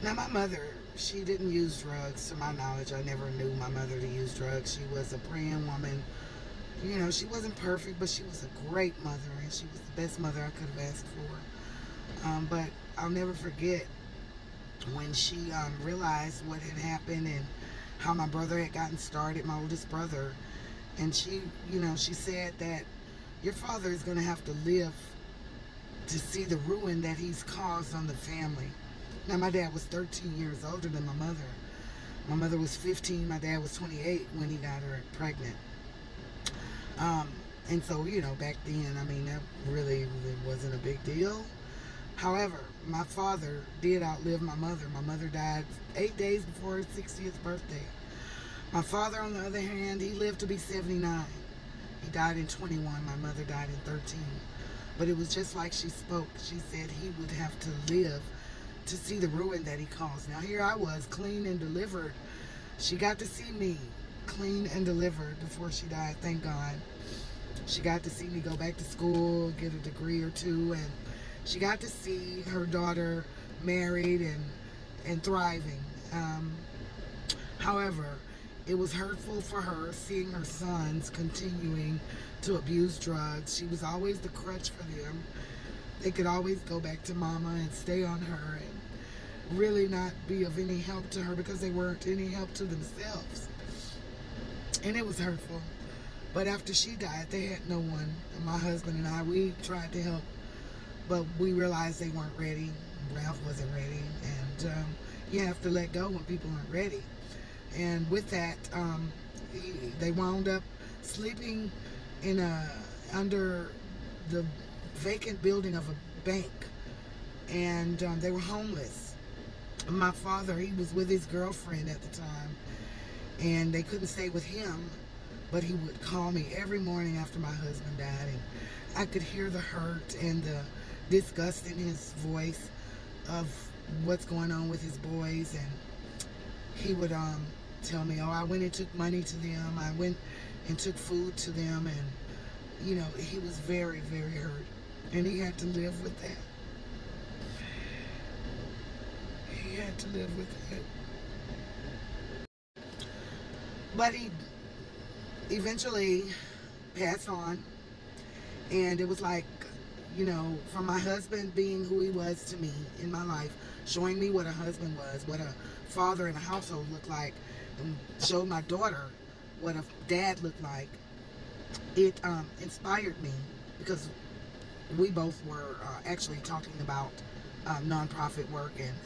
Now, my mother, she didn't use drugs. To my knowledge, I never knew my mother to use drugs. She was a praying woman. You know, she wasn't perfect, but she was a great mother, and she was the best mother I could have asked for. But I'll never forget when she realized what had happened and how my brother had gotten started, my oldest brother. And she, she said that your father is going to have to live to see the ruin that he's caused on the family. Now, my dad was 13 years older than my mother. My mother was 15, my dad was 28 when he got her pregnant. And so, back then, I mean, that really wasn't a big deal. However, my father did outlive my mother. My mother died 8 days before her 60th birthday. My father, on the other hand, he lived to be 79. He died in 21. My mother died in 13. But it was just like she spoke. She said he would have to live to see the ruin that he caused. Now, here I was, clean and delivered. She got to see me clean and delivered before she died, thank God. She got to see me go back to school, get a degree or two, and she got to see her daughter married and thriving. However, it was hurtful for her seeing her sons continuing to abuse drugs. She was always the crutch for them. They could always go back to mama and stay on her and really not be of any help to her because they weren't any help to themselves. And it was hurtful. But after she died, they had no one. And my husband and I, we tried to help, but we realized they weren't ready. Ralph wasn't ready. And you have to let go when people aren't ready. And with that, they wound up sleeping in under the vacant building of a bank. And they were homeless. My father, he was with his girlfriend at the time, and they couldn't stay with him, but he would call me every morning after my husband died, and I could hear the hurt and the disgust in his voice of what's going on with his boys. And he would tell me, oh, I went and took money to them, I went and took food to them. And he was very hurt, and he had to live with that. He had to live with it. But he eventually passed on. And it was like, from my husband being who he was to me in my life, showing me what a husband was, what a father in a household looked like, and showed my daughter what a dad looked like, it inspired me, because we both were actually talking about nonprofit work and